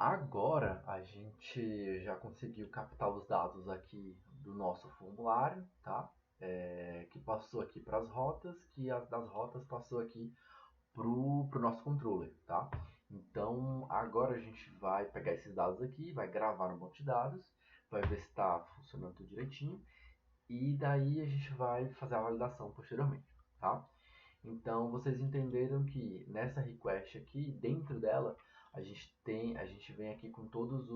Agora a gente já conseguiu captar os dados aqui do nosso formulário, tá? Que passou aqui para as rotas, que das rotas passou aqui para o nosso controller, tá? Então agora a gente vai pegar esses dados aqui, vai gravar no banco de dados, vai ver se está funcionando tudo direitinho e daí a gente vai fazer a validação posteriormente, tá? Então vocês entenderam que nessa request aqui, dentro dela, a gente vem aqui com todos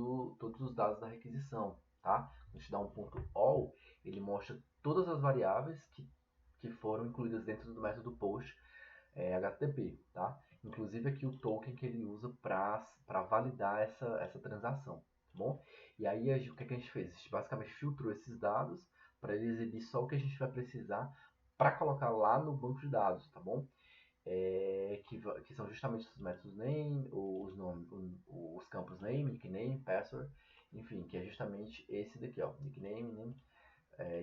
os dados da requisição, tá? A gente dá um ponto all, ele mostra todas as variáveis que foram incluídas dentro do método post HTTP, tá? Inclusive aqui o token que ele usa para validar essa transação, tá bom? E aí o que a gente fez? A gente basicamente filtrou esses dados para ele exibir só o que a gente vai precisar para colocar lá no banco de dados, tá bom? Que são justamente os métodos name, os campos name, nickname, password, enfim, que é justamente esse daqui, ó, nickname, name,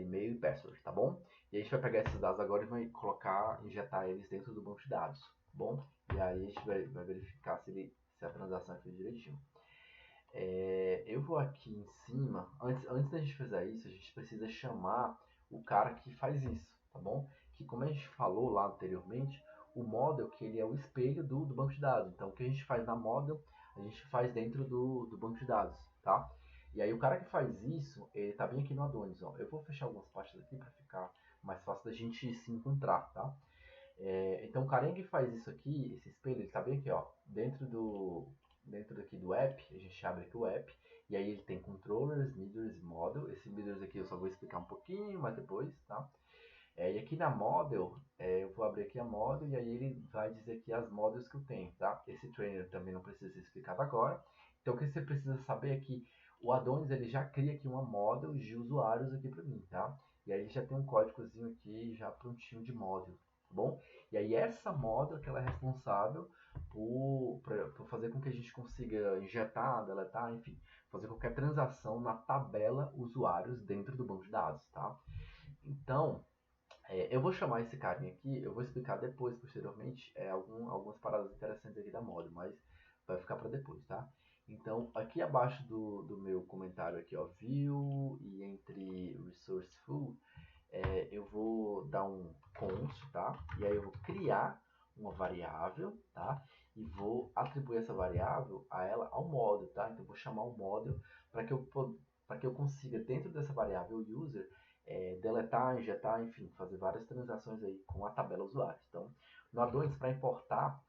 e-mail e password, tá bom? E a gente vai pegar esses dados agora e vai colocar, injetar eles dentro do banco de dados, tá bom? E aí a gente vai verificar se a transação é feita direitinho. Eu vou aqui em cima, antes da gente fazer isso, a gente precisa chamar o cara que faz isso, tá bom? Que como a gente falou lá anteriormente, o model que ele é o espelho do banco de dados. Então o que a gente faz na model, a gente faz dentro do banco de dados, tá? E aí o cara que faz isso, ele tá bem aqui no Adonis, ó. Eu vou fechar algumas partes aqui para ficar mais fácil da gente se encontrar, tá? Então o carinha que faz isso aqui, esse espelho, ele tá bem aqui, ó, dentro daqui do app, a gente abre aqui o app, e aí ele tem controllers, meters e model. Esse meters aqui eu só vou explicar um pouquinho mais depois, tá? E aqui na model, eu vou abrir aqui a model e aí ele vai dizer aqui as models que eu tenho, tá? Esse trainer também não precisa ser explicado agora. Então o que você precisa saber é que o Adonis ele já cria aqui uma model de usuários aqui para mim, tá? E aí ele já tem um códigozinho aqui já prontinho de model, tá bom? E aí essa model que ela é responsável por fazer com que a gente consiga injetar, deletar, enfim, fazer qualquer transação na tabela usuários dentro do banco de dados, tá? Então, eu vou chamar esse carinha aqui, eu vou explicar depois, posteriormente, algumas paradas interessantes aqui da moda, mas vai ficar para depois, tá? Então, aqui abaixo do meu comentário aqui, ó, view e entre resourceful, eu vou dar um const, tá? E aí eu vou criar uma variável, tá? E vou atribuir essa variável a ela ao model, tá? Então eu vou chamar o model para que eu consiga dentro dessa variável user deletar, injetar, enfim, fazer várias transações aí com a tabela usuário. Então, no Adonis para importar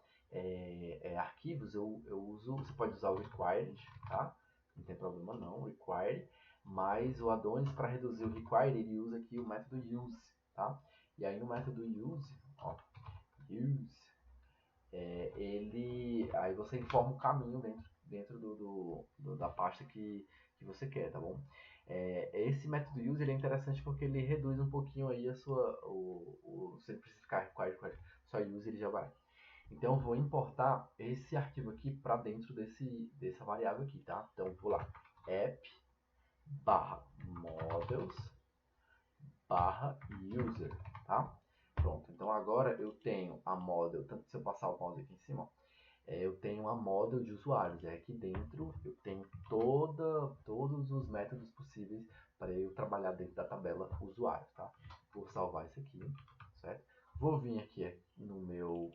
arquivos eu uso, você pode usar o required, tá? Não tem problema não, required. Mas o Adonis, para reduzir o require, ele usa aqui o método use, tá? E aí no método use, ó, use, aí você informa o caminho dentro da pasta que você quer, tá bom? Esse método use ele é interessante porque ele reduz um pouquinho aí se ele precisar require, só use ele já vai. Então eu vou importar esse arquivo aqui para dentro dessa variável aqui, tá? Então eu vou lá, app barra models barra user, tá? Pronto, então agora eu tenho a model, tanto se eu passar o mouse aqui em cima, eu tenho a model de usuários. Aqui dentro eu tenho todos os métodos possíveis para eu trabalhar dentro da tabela usuários, tá? Vou salvar isso aqui, certo? Vou vir aqui no meu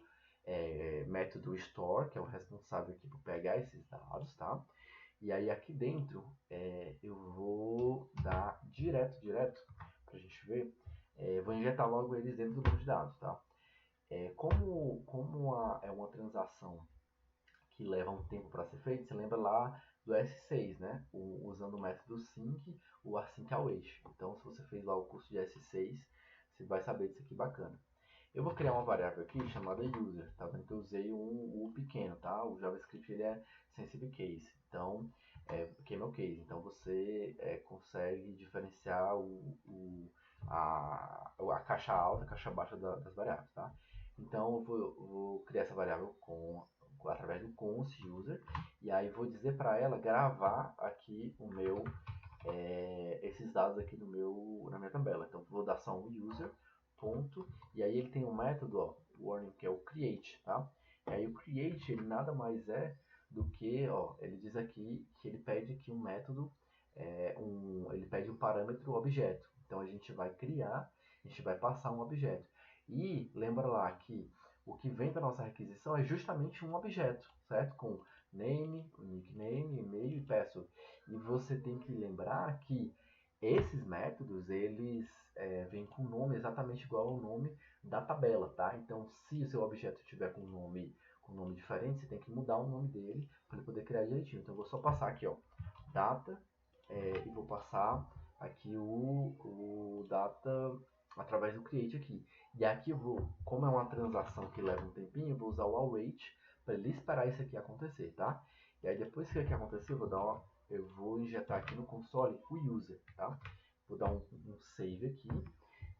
método store, que é o responsável aqui por pegar esses dados, tá? E aí aqui dentro eu vou dar direto, para a gente ver, vou injetar logo eles dentro do banco de dados, tá? É uma transação que leva um tempo para ser feita, você lembra lá do S6, né? Usando o método sync, o async await. Então, se você fez lá o curso de S6, você vai saber disso aqui bacana. Eu vou criar uma variável aqui chamada user, tá vendo que eu usei o pequeno, tá? O JavaScript ele é sensitive case, então camel case, então você consegue diferenciar a caixa alta, a caixa baixa das variáveis, tá? Então eu vou criar essa variável através do const user e aí vou dizer para ela gravar aqui esses dados aqui na minha tabela. Então vou dar só um user ponto, e aí ele tem um método, ó, warning, que é o create, tá? E aí o create, ele nada mais é do que, ó, ele diz aqui que ele pede aqui um método, ele pede um parâmetro objeto. Então a gente vai criar, a gente vai passar um objeto. E lembra lá que o que vem da nossa requisição é justamente um objeto, certo? Com name, nickname, e-mail e password. E você tem que lembrar que esses métodos, eles vêm com o nome exatamente igual ao nome da tabela, tá? Então, se o seu objeto tiver com um nome diferente, você tem que mudar o nome dele para ele poder criar direitinho. Então, eu vou só passar aqui, ó, data, e vou passar aqui o data através do create aqui. E aqui eu vou, como é uma transação que leva um tempinho, eu vou usar o await para ele esperar isso aqui acontecer, tá? E aí depois que isso aqui acontecer, eu vou injetar aqui no console o user, tá? Vou dar um save aqui.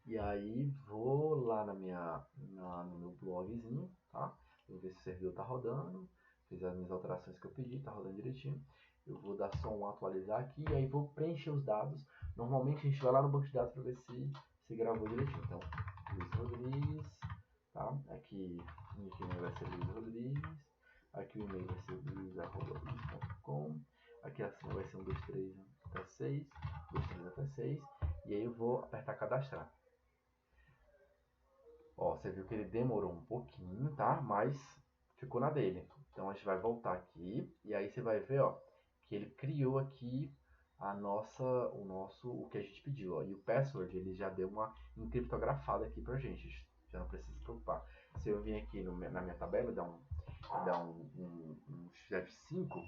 E aí vou lá no meu blogzinho, tá? Vou ver se o servidor tá rodando. Fiz as minhas alterações que eu pedi, tá rodando direitinho. Eu vou dar só um atualizar aqui e aí vou preencher os dados. Normalmente a gente vai lá no banco de dados para ver se gravou direitinho. Então, Luiz Rodrigues, tá? Aqui o nickname vai ser Luiz Rodrigues. Aqui o e-mail vai ser luiz@luiz.com. Aqui a senha vai ser 1, 2, 3 até 6. 2, 3 até 6. E aí eu vou apertar cadastrar. Ó, você viu que ele demorou um pouquinho, tá? Mas ficou na dele. Então a gente vai voltar aqui e aí você vai ver, ó, que ele criou aqui o que a gente pediu, ó. E o password ele já deu uma encriptografada aqui pra gente. Já não precisa se preocupar. Se eu vir aqui na minha tabela, dar um F5,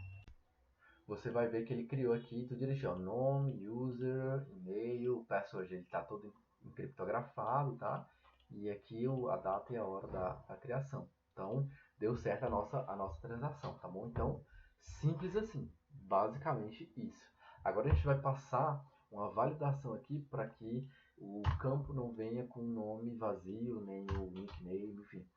você vai ver que ele criou aqui tudo direitinho, ó. Nome, user, e-mail, password, ele tá todo encriptografado, tá? E aqui a data e a hora da criação. Então, deu certo a nossa transação, tá bom? Então, simples assim, basicamente isso. Agora a gente vai passar uma validação aqui para que o campo não venha com nome vazio, nem o nickname, enfim.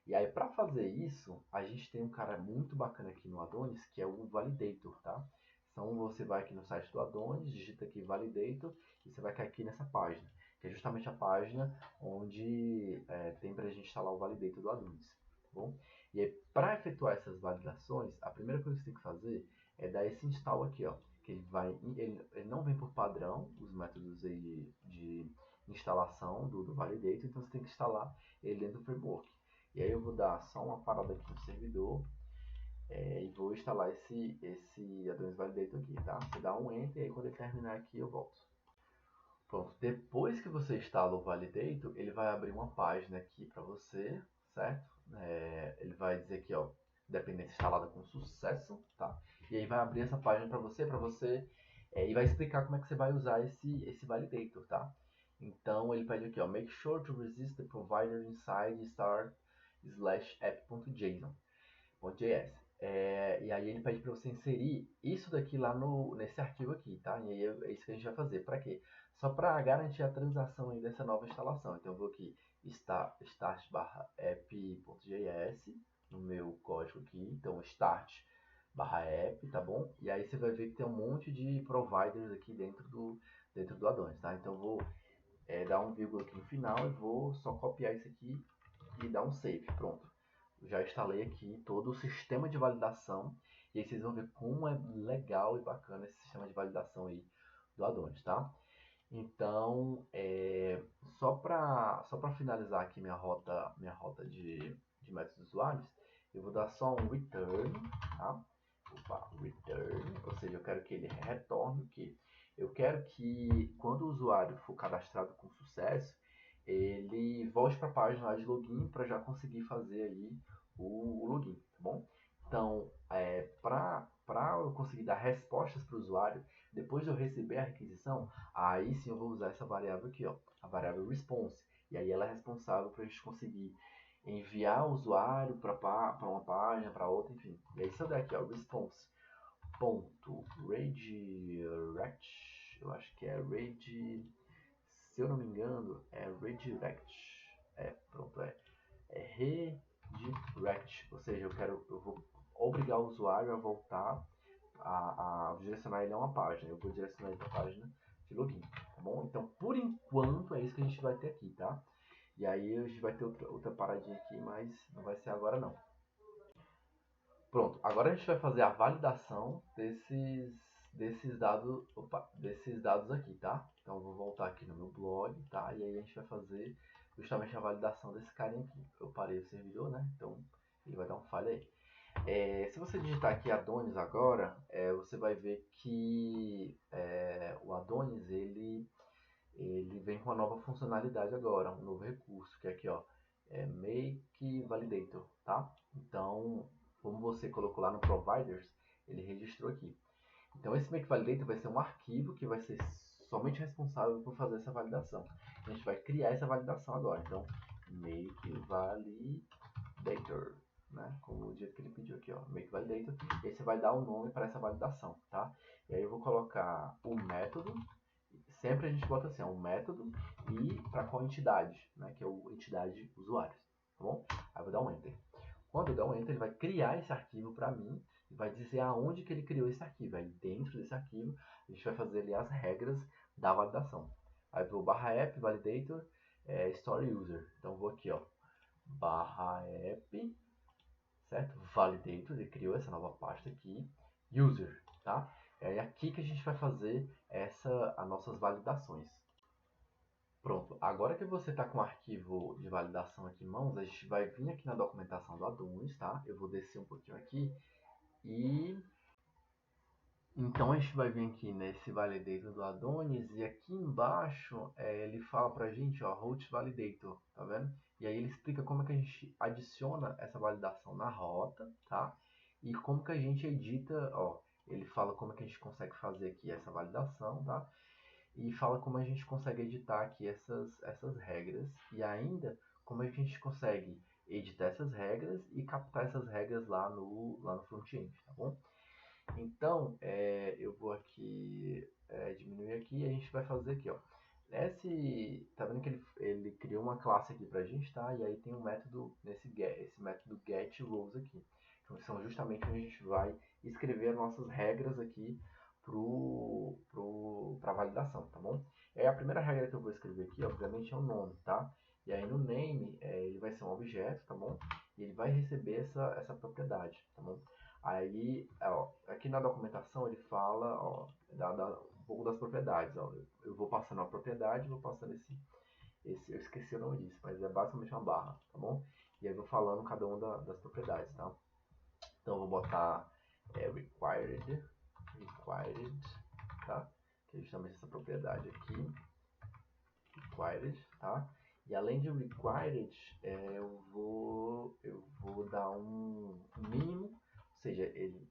E aí, para fazer isso, a gente tem um cara muito bacana aqui no Adonis, que é o Validator, tá? Então, você vai aqui no site do Adonis, digita aqui Validator, e você vai cair aqui nessa página, que é justamente a página onde tem para a gente instalar o Validator do Adonis, tá bom? E aí, para efetuar essas validações, a primeira coisa que você tem que fazer é dar esse install aqui, ó, que ele não vem por padrão, os métodos aí de instalação do Validator, então você tem que instalar ele dentro do framework. E aí eu vou dar só uma parada aqui no servidor e vou instalar esse Adonis Validator aqui, tá? Você dá um Enter e aí quando ele terminar aqui eu volto. Pronto, depois que você instala o Validator, ele vai abrir uma página aqui para você, certo? Ele vai dizer aqui, ó, dependência instalada com sucesso, tá? E aí vai abrir essa página para você e vai explicar como é que você vai usar esse Validator, tá? Então ele pede aqui, ó, make sure to resist the provider inside start/app.json.js. E aí ele pede para você inserir isso daqui lá nesse arquivo aqui, tá? E aí é isso que a gente vai fazer. Para quê? Só para garantir a transação aí dessa nova instalação. Então eu vou aqui start/app.js no meu código aqui. Então start/app, tá bom? E aí você vai ver que tem um monte de providers aqui dentro do Adonis, tá? Então eu vou dar um vírgula aqui no final e vou só copiar isso aqui e dar um save. Pronto. Já instalei aqui todo o sistema de validação e aí vocês vão ver como é legal e bacana esse sistema de validação aí do Adonis, tá? Então, só para finalizar aqui minha rota de métodos usuários, eu vou dar só um return, tá? Opa, return, ou seja, eu quero que ele retorne o quê? Eu quero que quando o usuário for cadastrado com sucesso, ele volte para a página lá de login para já conseguir fazer aí o login, tá bom? Então, para eu conseguir dar respostas para o usuário, depois de eu receber a requisição, aí sim eu vou usar essa variável aqui, ó, a variável response. E aí ela é responsável para a gente conseguir enviar o usuário para uma página, para outra, enfim. E aí se eu der aqui, ó, response.redirect, eu acho que é se eu não me engano, é redirect. Pronto, redirect. Ou seja, eu vou obrigar o usuário a voltar a direcionar ele a uma página. Eu vou direcionar ele para a página de login, tá bom? Então, por enquanto, é isso que a gente vai ter aqui, tá? E aí a gente vai ter outra paradinha aqui, mas não vai ser agora não. Pronto, agora a gente vai fazer a validação desses dados aqui, tá? Então eu vou voltar aqui no meu blog, tá? E aí a gente vai fazer justamente a validação desse carinha aqui. Eu parei o servidor, né? Então ele vai dar um falha aí. Se você digitar aqui Adonis agora, você vai ver que o Adonis ele vem com uma nova funcionalidade agora, um novo recurso, que é aqui, ó, Make Validator, tá? Então, como você colocou lá no Providers, ele registrou aqui. Então, esse Make Validator vai ser um arquivo que vai ser somente responsável por fazer essa validação. A gente vai criar essa validação agora. Então, Make Validator, né? Como o jeito que ele pediu aqui, ó, Make Validator. E aí você vai dar um nome para essa validação, tá? E aí eu vou colocar o método. Sempre a gente bota assim, um método e para qual entidade, né? Que é o entidade usuários, tá bom? Aí eu vou dar um Enter. Quando eu der um Enter, ele vai criar esse arquivo para mim e vai dizer aonde que ele criou esse arquivo. Aí dentro desse arquivo, a gente vai fazer ali as regras da validação. Aí eu vou barra app validator story user. Então eu vou aqui, ó, barra app, certo? Validator, ele criou essa nova pasta aqui, user, tá? É aqui que a gente vai fazer as nossas validações. Pronto, agora que você está com o arquivo de validação aqui em mãos, a gente vai vir aqui na documentação do Adonis, tá? Eu vou descer um pouquinho aqui e então a gente vai vir aqui nesse validator do Adonis e aqui embaixo ele fala pra gente, ó, route validator, tá vendo? E aí ele explica como é que a gente adiciona essa validação na rota, tá? E como que a gente edita, ó, ele fala como é que a gente consegue fazer aqui essa validação, tá? E fala como a gente consegue editar aqui essas regras e ainda como é que a gente consegue editar essas regras e captar essas regras lá no front-end, tá bom? Então, eu vou aqui diminuir aqui e a gente vai fazer aqui, ó. Tá vendo que ele criou uma classe aqui pra gente, tá? E aí tem um método esse método getRows aqui. Então, são justamente onde a gente vai escrever as nossas regras aqui para validação, tá bom? E aí a primeira regra que eu vou escrever aqui, obviamente, é o nome, tá? E aí no name, ele vai ser um objeto, tá bom? E ele vai receber essa propriedade, tá bom? Aí, ó, aqui na documentação ele fala, ó, um pouco das propriedades, ó. Eu vou passando a propriedade, vou passando eu esqueci o nome disso, mas é basicamente uma barra, tá bom? E aí eu vou falando cada uma das propriedades, tá? Então eu vou botar required, tá? Que é justamente essa propriedade aqui, required, tá? E além de required, eu vou dar um mínimo, ou seja, ele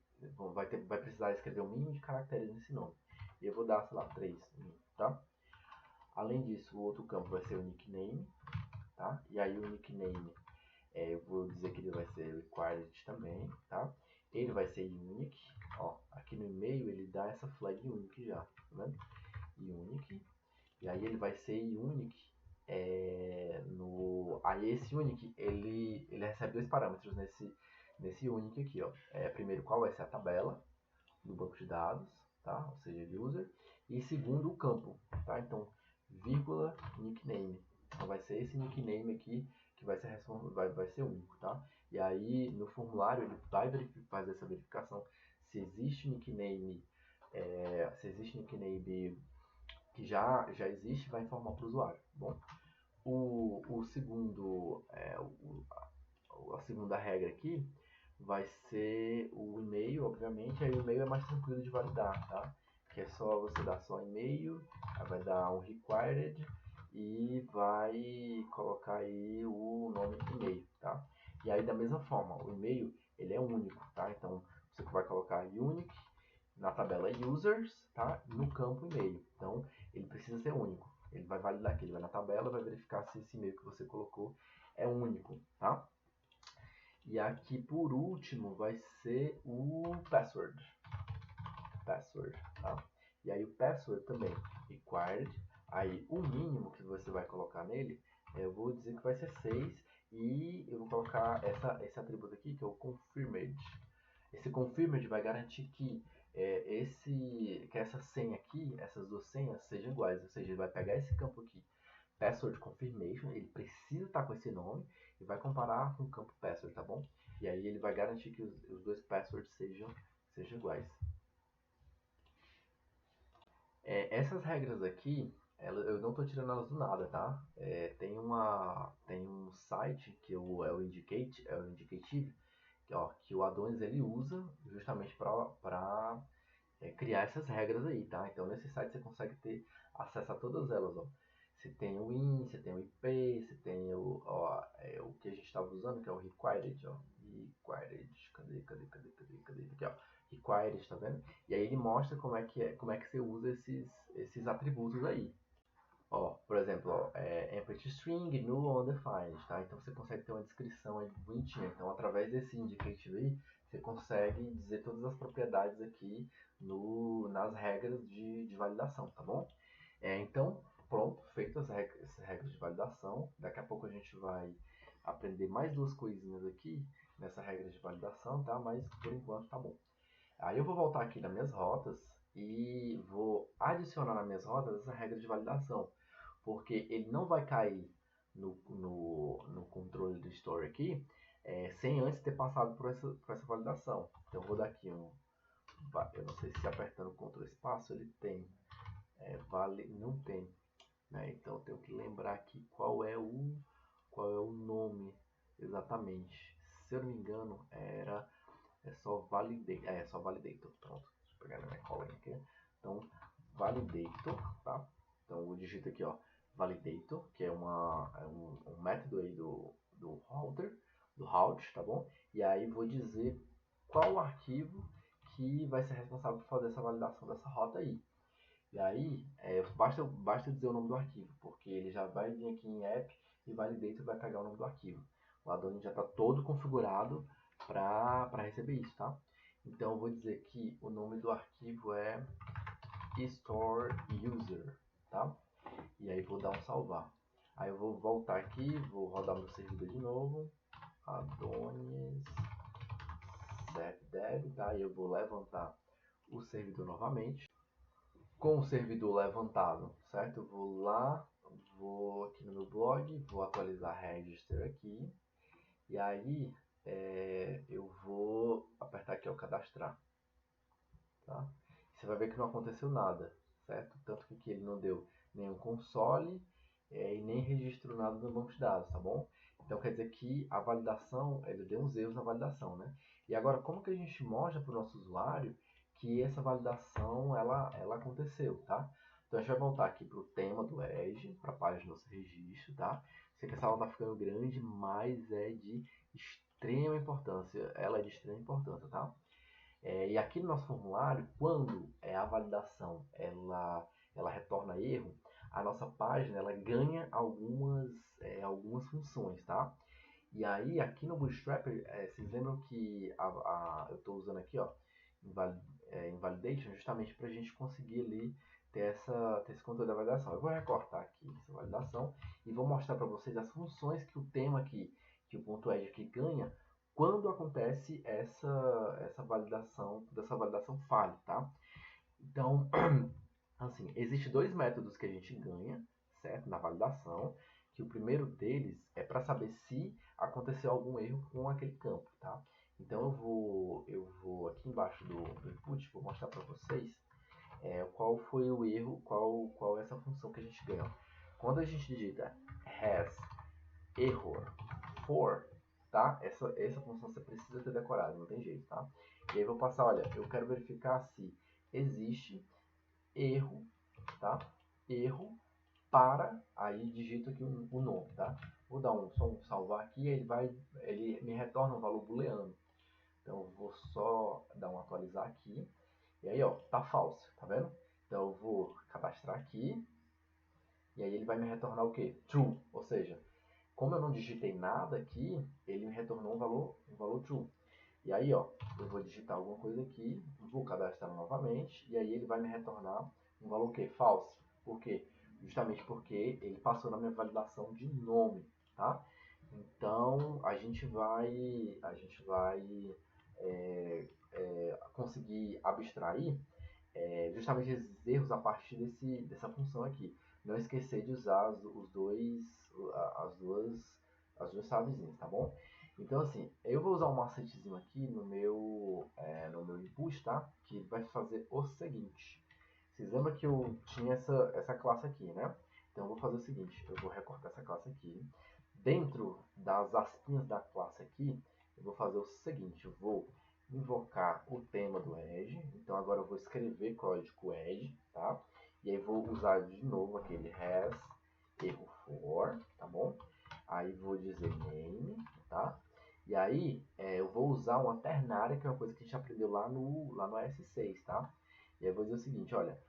vai precisar escrever um mínimo de caracteres nesse nome. E eu vou dar, sei lá, 3, tá? Além disso, o outro campo vai ser o nickname, tá? E aí o nickname, eu vou dizer que ele vai ser required também, tá? Ele vai ser unique, ó, aqui no e-mail ele dá essa flag unique já, tá vendo? Unique, e aí ele vai ser unique aí esse unique ele recebe dois parâmetros nesse unique aqui, ó. Primeiro, qual vai ser a tabela do banco de dados, tá? Ou seja, user, e segundo, o campo, tá? Então, vírgula nickname. Então vai ser esse nickname aqui que vai ser único, tá? E aí no formulário ele vai fazer essa verificação se existe nickname, que já existe, vai informar para o usuário. Bom, o segundo, a segunda regra aqui vai ser o e-mail, obviamente. Aí o e-mail é mais tranquilo de validar, tá? Que é só você dar só e-mail, aí vai dar um required e vai colocar aí o nome do e-mail, tá? E aí da mesma forma, o e-mail ele é único, tá? Então você vai colocar unique na tabela users, tá? No campo e-mail. Então ele precisa ser único. Ele vai validar aqui, ele vai na tabela, vai verificar se esse e-mail que você colocou é único, tá? E aqui por último vai ser o password, tá? E aí o password também, required. Aí o mínimo que você vai colocar nele, eu vou dizer que vai ser 6 e eu vou colocar esse atributo aqui que é o confirmed. Esse confirmed vai garantir que essa senha aqui, essas duas senhas sejam iguais, ou seja, ele vai pegar esse campo aqui, password confirmation, ele precisa estar com esse nome e vai comparar com o campo password, tá bom? E aí ele vai garantir que os dois passwords sejam iguais. Essas regras aqui, eu não estou tirando elas do nada, tá? Tem um site que é o Indicative, que o Adonis ele usa justamente para criar essas regras aí, tá? Então nesse site você consegue ter acesso a todas elas, ó. Você tem o IN, você tem o IP, você tem o que a gente estava usando, que é o required, ó. Required, cadê? Aqui, ó. Required, tá vendo? E aí ele mostra como é que você usa esses atributos aí. Ó, por exemplo, ó, empty string, null, undefined, tá? Então você consegue ter uma descrição aí bonitinha. Então através desse indicative aí, você consegue dizer todas as propriedades aqui nas regras de validação, tá bom? Então, pronto, feitas essas regras de validação. Daqui a pouco a gente vai aprender mais duas coisinhas aqui nessa regra de validação, tá? Mas por enquanto tá bom. Aí eu vou voltar aqui nas minhas rotas e vou adicionar nas minhas rotas essa regra de validação, porque ele não vai cair no controle do store aqui sem antes ter passado por essa validação. Então eu vou dar aqui eu não sei se apertando Ctrl espaço ele tem, não tem, né? Então eu tenho que lembrar aqui qual é o nome exatamente. Se eu não me engano é só validator. Pronto, deixa eu pegar na minha colinha aqui. Então, validator, tá? Então, eu digito aqui, ó, validator, que é um método aí do router, do route, tá bom? E aí vou dizer qual o arquivo que vai ser responsável por fazer essa validação dessa rota aí. E aí, basta dizer o nome do arquivo, porque ele já vai vir aqui em app e validator vai pegar o nome do arquivo. O Adonis já está todo configurado para receber isso, tá? Então eu vou dizer que o nome do arquivo é store user, tá? E aí vou dar um salvar. Aí eu vou voltar aqui, vou rodar meu servidor de novo, Adonis dev, tá? E eu vou levantar o servidor novamente. Com o servidor levantado, certo? Eu vou lá, vou aqui no meu blog, vou atualizar register aqui. E aí eu vou apertar aqui o cadastrar, tá? Você vai ver que não aconteceu nada, certo? Tanto que aqui ele não deu nenhum console e nem registrou nada no banco de dados, tá bom? Então quer dizer que a validação, ele deu uns erros na validação, né? E agora como que a gente mostra para o nosso usuário que essa validação ela aconteceu, tá? Então a gente vai voltar aqui para o tema do Edge, para a página do nosso registro, tá? Sei que essa aula está ficando grande, mas é de extrema importância. Ela é de extrema importância, tá? E aqui no nosso formulário, quando a validação ela retorna erro, a nossa página ela ganha algumas funções, tá? E aí aqui no Bootstrap, vocês lembram que eu estou usando aqui, ó, invalidation, justamente para a gente conseguir ali ter esse controle da validação. Eu vou recortar aqui essa validação e vou mostrar para vocês as funções que o tema aqui, que o ponto .edge aqui ganha, quando acontece essa validação falha, tá? Então, assim, existem dois métodos que a gente ganha, certo? Na validação, que o primeiro deles é para saber se aconteceu algum erro com aquele campo, tá? Então eu vou aqui embaixo do input, vou mostrar para vocês qual foi o erro, qual é essa função que a gente ganha. Quando a gente digita has error for, tá? Essa função você precisa ter decorado, não tem jeito, tá? E aí eu vou passar, olha, eu quero verificar se existe erro, tá? Erro para, aí digito aqui o nome, tá? Vou dar só um salvar aqui, ele me retorna um valor booleano. Então eu vou só dar um atualizar aqui. E aí, ó, tá falso, tá vendo? Então eu vou cadastrar aqui. E aí ele vai me retornar o quê? True, ou seja, como eu não digitei nada aqui, ele me retornou um valor true. E aí, ó, eu vou digitar alguma coisa aqui, vou cadastrar novamente, e aí ele vai me retornar um valor que false. Por quê? Justamente porque ele passou na minha validação de nome, tá? Então a gente vai conseguir abstrair justamente esses erros a partir dessa função aqui. Não esquecer de usar as duas chavezinhas, tá bom? Então assim, eu vou usar um macetezinho aqui no meu input, tá? Que vai fazer o seguinte. Vocês lembram que eu tinha essa classe aqui, né? Então eu vou fazer o seguinte, eu vou recortar essa classe aqui. Dentro das aspinhas da classe aqui, eu vou fazer o seguinte, eu vou invocar o tema do Edge. Então agora eu vou escrever código Edge, tá? E aí vou usar de novo aquele has erro for, tá bom? Aí vou dizer name, tá? E aí eu vou usar uma ternária, que é uma coisa que a gente aprendeu lá no S6, tá? E aí eu vou dizer o seguinte, olha,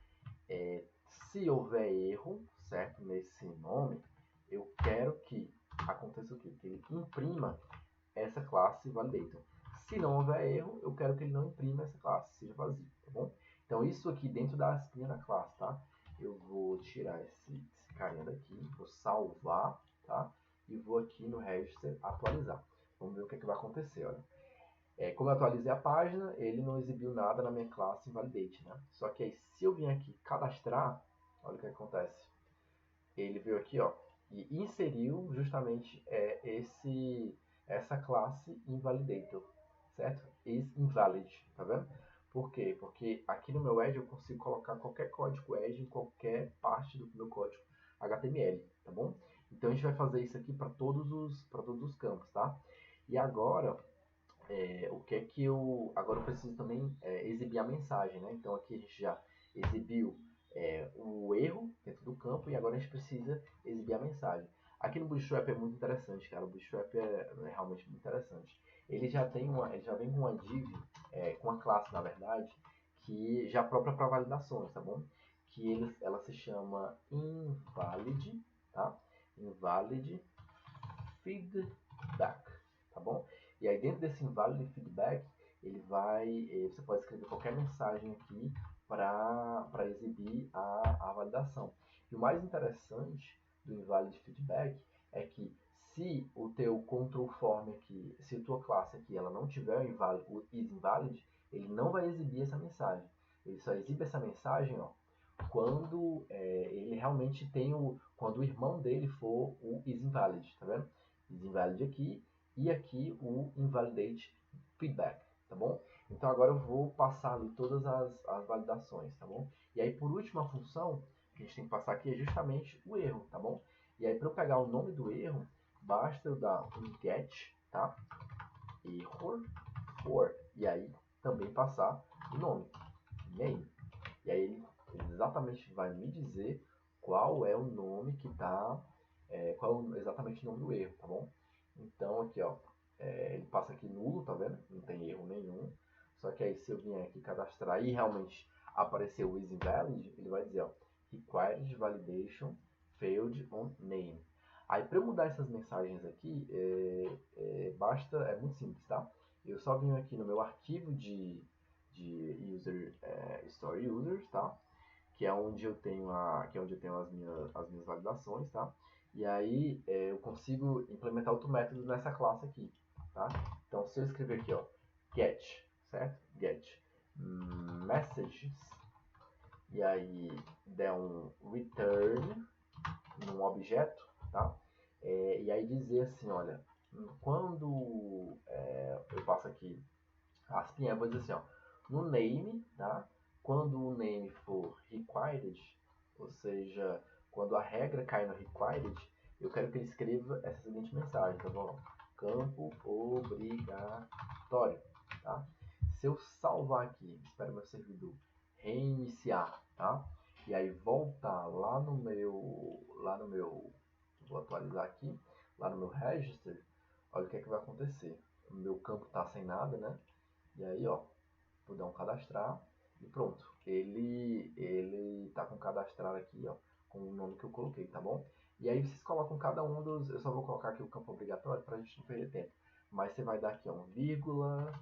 se houver erro, certo, nesse nome, eu quero que aconteça o quê? Que ele imprima essa classe validator. Se não houver erro, eu quero que ele não imprima essa classe, seja vazio, tá bom? Então isso aqui dentro da aspinha da classe, tá? Eu vou tirar esse carinha daqui, vou salvar, tá? E vou aqui no register atualizar. Vamos ver o que, é que vai acontecer, olha. Como eu atualizei a página, ele não exibiu nada na minha classe validate, né? Só que aí, se eu vim aqui cadastrar, olha o que acontece. Ele veio aqui, ó, e inseriu justamente essa classe invalidator, certo? Is invalid, tá vendo? Por quê? Porque aqui no meu Edge eu consigo colocar qualquer código Edge em qualquer parte do meu código HTML, tá bom? Então a gente vai fazer isso aqui para todos os campos, tá? E agora o que é que eu. Agora eu preciso também exibir a mensagem, né? Então aqui a gente já exibiu o erro dentro do campo e agora a gente precisa exibir a mensagem. Aqui no Bootstrap é muito interessante, cara. O Bootstrap é realmente muito interessante. Ele já vem com uma div, com uma classe, na verdade, que já é própria para validações, tá bom? Ela se chama invalid, tá? Invalid feedback, tá bom? E aí dentro desse invalid feedback, você pode escrever qualquer mensagem aqui para exibir a validação. E o mais interessante do invalid feedback é que se o teu control form aqui, se a tua classe aqui ela não tiver o is invalid, ele não vai exibir essa mensagem. Ele só exibe essa mensagem, ó, quando ele realmente quando o irmão dele for o is invalid, tá vendo? Is invalid aqui e aqui o invalidate feedback, tá bom? Então agora eu vou passar ali todas as validações, tá bom? E aí por última a função que a gente tem que passar aqui é justamente o erro, tá bom? E aí para eu pegar o nome do erro, basta eu dar um get, tá? Error for, e aí também passar o nome, name. E aí ele exatamente vai me dizer qual é o nome que tá, qual é exatamente o nome do erro, tá bom? Então aqui, ó, ele passa aqui nulo, tá vendo? Não tem erro nenhum. Só que aí se eu vier aqui cadastrar e realmente aparecer o is invalid, ele vai dizer, ó, required validation failed on name. Aí para eu mudar essas mensagens aqui, é muito simples, tá? Eu só venho aqui no meu arquivo de story users, tá? Que é onde eu tenho as minhas validações, tá? E aí eu consigo implementar outro método nessa classe aqui, tá? Então se eu escrever aqui, ó, get, certo? Get messages e aí der um return num objeto, tá? E aí dizer assim, olha, quando eu passo aqui a aspinha, eu vou dizer assim, ó, no name, tá? Quando o name for required, ou seja, quando a regra cai no required, eu quero que ele escreva essa seguinte mensagem, tá bom? Campo obrigatório, tá? Se eu salvar aqui, espero meu servidor reiniciar, tá? E aí voltar vou atualizar aqui, lá no meu register, olha o que é que vai acontecer. O meu campo está sem nada, né? E aí, ó, vou dar um cadastrar e pronto. Ele tá com cadastrar aqui, ó, com o nome que eu coloquei, tá bom? E aí vocês colocam cada um dos, eu só vou colocar aqui o campo obrigatório para a gente não perder tempo. Mas você vai dar aqui, ó, um vírgula,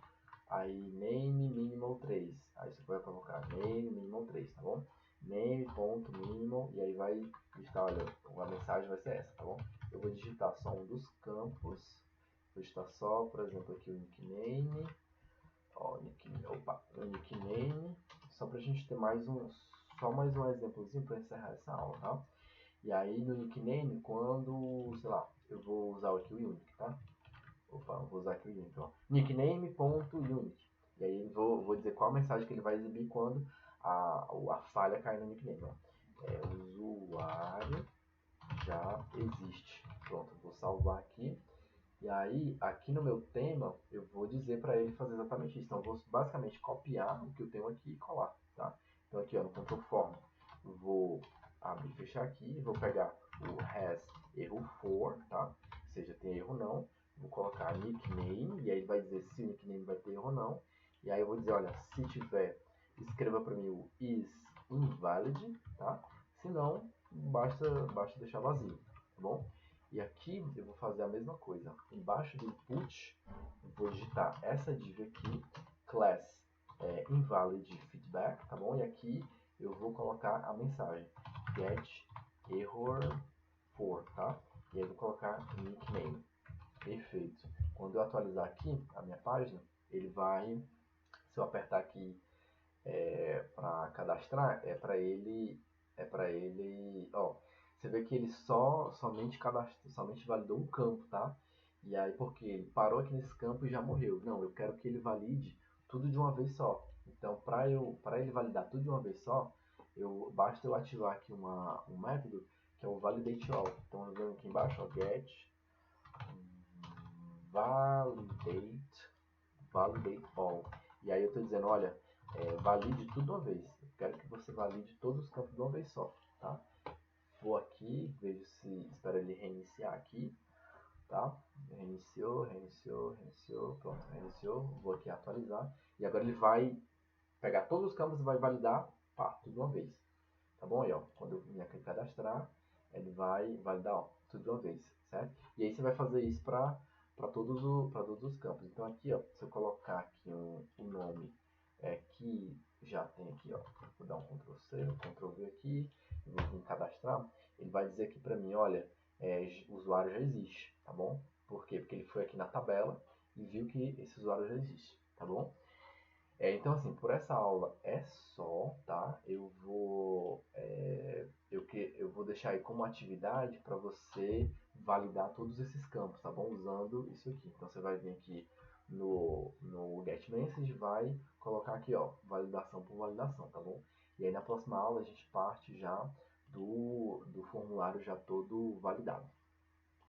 aí name minimal 3. Aí você vai colocar name minimal 3, tá bom? Name.minimal e aí vai digitar, olha, a mensagem vai ser essa, tá bom? Eu vou digitar só um dos campos. Vou digitar só, por exemplo, aqui o nickname. Ó, nickname, só pra gente ter só mais um exemplozinho para encerrar essa aula, tá? E aí no nickname, quando, sei lá, eu vou usar aqui o unique, tá? Opa, vou usar aqui o unique, ó. Nickname.unique. E aí vou dizer qual a mensagem que ele vai exibir quando a falha cair no nickname, ó. Usuário já existe. Pronto, vou salvar aqui. E aí, aqui no meu tema, eu vou dizer para ele fazer exatamente isso. Então, eu vou basicamente copiar o que eu tenho aqui e colar, tá? Então, aqui ó, no control form, eu vou abrir e fechar aqui, vou pegar o has erro for, tá? Ou seja, tem erro não. Vou colocar nickname, e aí ele vai dizer se o nickname vai ter erro ou não. E aí eu vou dizer, olha, se tiver, escreva para mim o is invalid, tá? Se não, basta deixar vazio, tá bom? E aqui eu vou fazer a mesma coisa. Embaixo do input, eu vou digitar essa div aqui, class invalid feedback, tá bom? E aqui eu vou colocar a mensagem get error for, tá? E aí eu vou colocar nickname. Perfeito. Quando eu atualizar aqui a minha página, ele vai, se eu apertar aqui para cadastrar, ó, você vê que ele somente validou um campo, tá? E aí porque ele parou aqui nesse campo e já morreu. Não, eu quero que ele valide tudo de uma vez só. Então, para ele validar tudo de uma vez só, basta eu ativar aqui um método que é o validate all. Então, vendo aqui embaixo, ó, get validate all. E aí eu estou dizendo, olha, valide tudo de uma vez. Eu quero que você valide todos os campos de uma vez só, tá? Vou aqui, vejo se espero ele reiniciar aqui, tá? Reiniciou, pronto, reiniciou. Vou aqui atualizar e agora ele vai pegar todos os campos e vai validar, pá, tudo de uma vez, tá bom? Aí, ó, quando eu vim aqui cadastrar, ele vai validar, ó, tudo de uma vez, certo? E aí você vai fazer isso para todos os campos. Então aqui, ó, se eu colocar aqui um nome que já tem aqui, ó, vou dar um Ctrl C, um Ctrl V aqui, vou vir cadastrar, ele vai dizer aqui para mim, olha, o usuário já existe, tá bom? Por quê? Porque ele foi aqui na tabela e viu que esse usuário já existe, tá bom? Então, assim, por essa aula é só, tá? Eu vou deixar aí como atividade para você validar todos esses campos, tá bom? Usando isso aqui. Então, você vai vir aqui no Get Message, vai colocar aqui, ó, validação por validação, tá bom? E aí, na próxima aula, a gente parte já do formulário já todo validado.